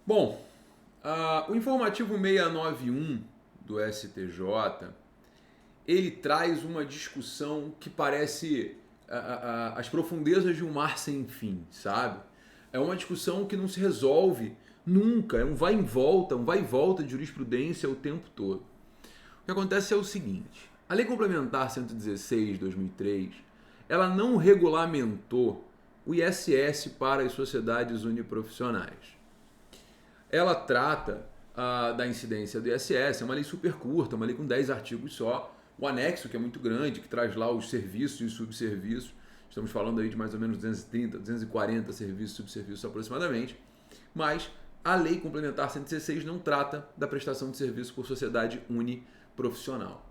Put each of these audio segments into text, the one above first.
Bom, o informativo 691 do STJ, ele traz uma discussão que parece as profundezas de um mar sem fim, sabe? É uma discussão que não se resolve nunca, é um vai e volta de jurisprudência o tempo todo. O que acontece é o seguinte: a Lei Complementar 116 de 2003, ela não regulamentou o ISS para as sociedades uniprofissionais. Ela trata da incidência do ISS, é uma lei super curta, uma lei com 10 artigos só, o anexo, que é muito grande, que traz lá os serviços e os subserviços, estamos falando aí de mais ou menos 230, 240 serviços e subserviços aproximadamente, mas a Lei Complementar 116 não trata da prestação de serviço por sociedade uniprofissional.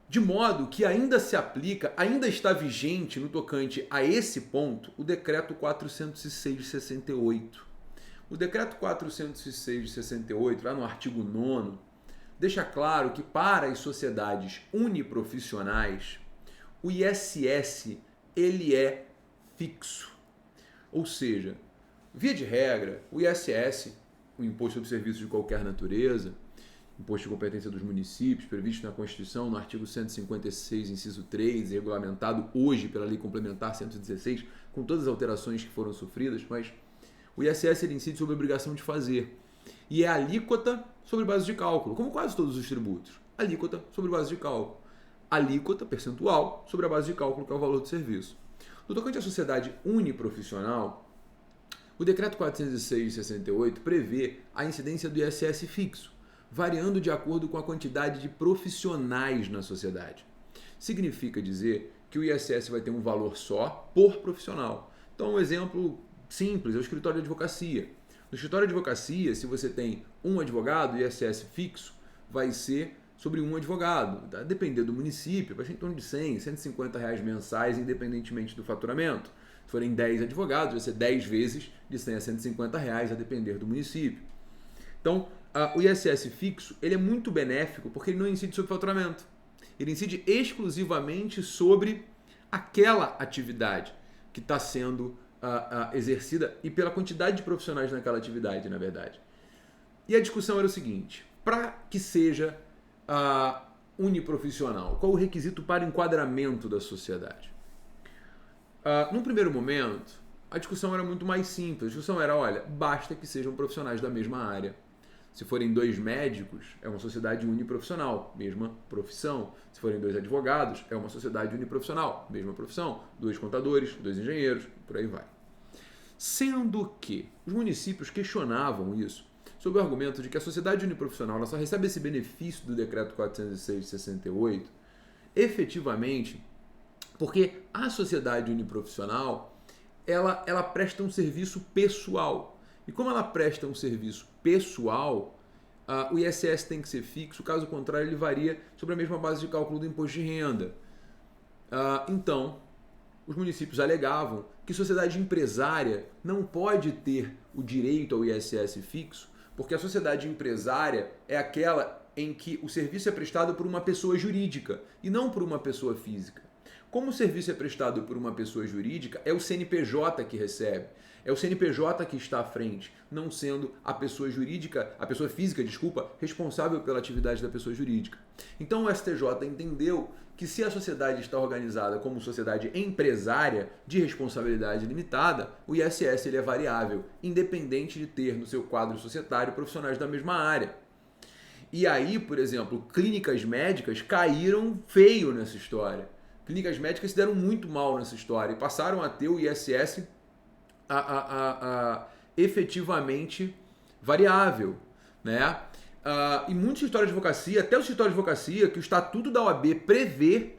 De modo que ainda se aplica, ainda está vigente no tocante a esse ponto, o Decreto 406 de 68. O Decreto 406 de 68, lá no artigo 9º, deixa claro que para as sociedades uniprofissionais, o ISS ele é fixo. Ou seja, via de regra, o ISS, o Imposto sobre Serviços de Qualquer Natureza, imposto de competência dos municípios, previsto na Constituição, no artigo 156, inciso 3, e regulamentado hoje pela Lei Complementar 116, com todas as alterações que foram sofridas, mas o ISS ele incide sobre a obrigação de fazer. E é alíquota sobre base de cálculo, como quase todos os tributos. Alíquota sobre base de cálculo. Alíquota percentual sobre a base de cálculo, que é o valor do serviço. No tocante à sociedade uniprofissional, o Decreto 406 de 68 prevê a incidência do ISS fixo, variando de acordo com a quantidade de profissionais na sociedade. Significa dizer que o ISS vai ter um valor só por profissional. Então, um exemplo simples é o escritório de advocacia. No escritório de advocacia, se você tem um advogado, o ISS fixo vai ser sobre um advogado. Tá? Depender do município, vai ser em torno de 100, 150 reais mensais, independentemente do faturamento. Se forem 10 advogados, vai ser 10 vezes de 100 a 150 reais, a depender do município. Então, o ISS fixo ele é muito benéfico porque ele não incide sobre faturamento. Ele incide exclusivamente sobre aquela atividade que está sendo exercida e pela quantidade de profissionais naquela atividade, na verdade. E a discussão era o seguinte: para que seja uniprofissional, qual o requisito para enquadramento da sociedade? Num primeiro momento, a discussão era muito mais simples. A discussão era, olha, basta que sejam profissionais da mesma área. Se forem 2 médicos, é uma sociedade uniprofissional, mesma profissão. Se forem 2 advogados, é uma sociedade uniprofissional, mesma profissão. 2 contadores, 2 engenheiros, por aí vai. Sendo que os municípios questionavam isso sob o argumento de que a sociedade uniprofissional ela só recebe esse benefício do Decreto 406 de 68 efetivamente porque a sociedade uniprofissional ela presta um serviço pessoal. E como ela presta um serviço pessoal, o ISS tem que ser fixo, caso contrário ele varia sobre a mesma base de cálculo do imposto de renda. Então, os municípios alegavam que sociedade empresária não pode ter o direito ao ISS fixo, porque a sociedade empresária é aquela em que o serviço é prestado por uma pessoa jurídica e não por uma pessoa física. Como o serviço é prestado por uma pessoa jurídica, é o CNPJ que recebe. É o CNPJ que está à frente, não sendo a pessoa jurídica, a pessoa física, desculpa, responsável pela atividade da pessoa jurídica. Então o STJ entendeu que se a sociedade está organizada como sociedade empresária de responsabilidade limitada, o ISS ele é variável, independente de ter no seu quadro societário profissionais da mesma área. E aí, por exemplo, clínicas médicas caíram feio nessa história. Clínicas médicas se deram muito mal nessa história e passaram a ter o ISS efetivamente variável, né? E muitos escritórios de advocacia, até o escritório de advocacia, que o Estatuto da OAB prevê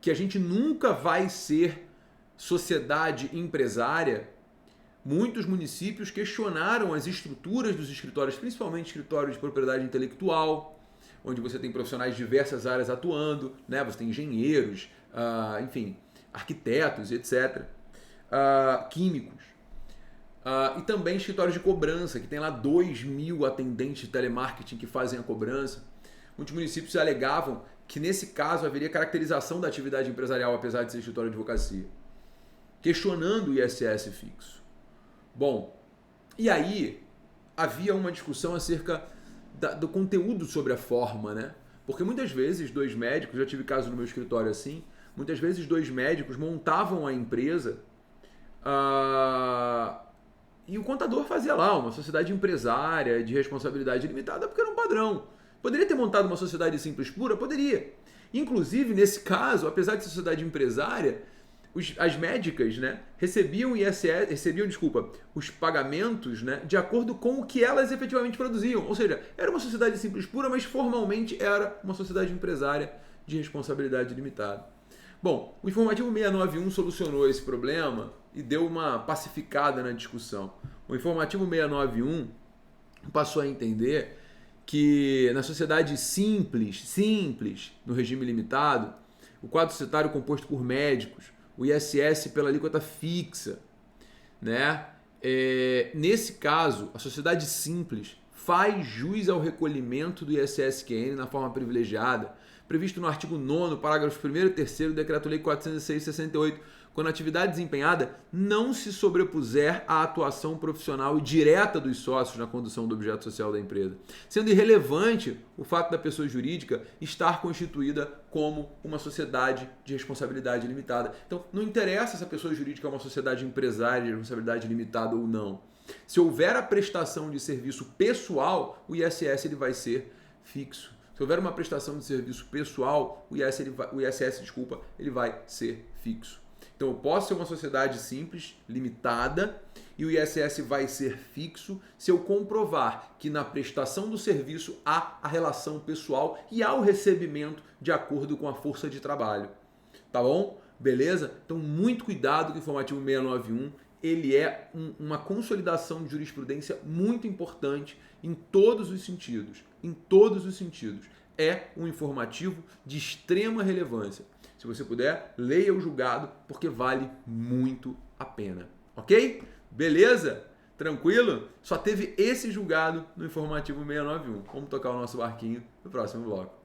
que a gente nunca vai ser sociedade empresária, muitos municípios questionaram as estruturas dos escritórios, principalmente escritórios de propriedade intelectual, onde você tem profissionais de diversas áreas atuando, né? Você tem engenheiros, enfim, arquitetos, etc., químicos. E também escritórios de cobrança, que tem lá 2.000 atendentes de telemarketing que fazem a cobrança. Muitos municípios alegavam que nesse caso haveria caracterização da atividade empresarial, apesar de ser escritório de advocacia, questionando o ISS fixo. Bom, e aí havia uma discussão acerca do conteúdo sobre a forma, né? Porque muitas vezes dois médicos, já tive caso no meu escritório assim, muitas vezes dois médicos montavam a empresa e o contador fazia lá uma sociedade empresária de responsabilidade limitada porque era um padrão. Poderia ter montado uma sociedade simples pura? Poderia. Inclusive, nesse caso, apesar de sociedade empresária, as médicas, né, recebiam os pagamentos, né, de acordo com o que elas efetivamente produziam. Ou seja, era uma sociedade simples pura, mas formalmente era uma sociedade empresária de responsabilidade limitada. Bom, o informativo 691 solucionou esse problema e deu uma pacificada na discussão. O informativo 691 passou a entender que na sociedade simples, no regime limitado, o quadro societário composto por médicos, o ISS pela alíquota fixa, né? Nesse caso, a sociedade simples faz jus ao recolhimento do ISS-QN na forma privilegiada, previsto no artigo 9º, parágrafos 1º e 3º do Decreto-Lei 406/68, quando a atividade desempenhada não se sobrepuser à atuação profissional e direta dos sócios na condução do objeto social da empresa, sendo irrelevante o fato da pessoa jurídica estar constituída como uma sociedade de responsabilidade limitada. Então, não interessa se a pessoa jurídica é uma sociedade empresária de responsabilidade limitada ou não. Se houver a prestação de serviço pessoal, o ISS ele vai ser fixo. Se houver uma prestação de serviço pessoal, o ISS, ele vai ser fixo. Então, eu posso ser uma sociedade simples, limitada, e o ISS vai ser fixo se eu comprovar que na prestação do serviço há a relação pessoal e há o recebimento de acordo com a força de trabalho. Tá bom? Beleza? Então, muito cuidado com o informativo 691. Ele é uma consolidação de jurisprudência muito importante em todos os sentidos. Em todos os sentidos. É um informativo de extrema relevância. Se você puder, leia o julgado, porque vale muito a pena. Ok? Beleza? Tranquilo? Só teve esse julgado no informativo 691. Vamos tocar o nosso barquinho no próximo bloco.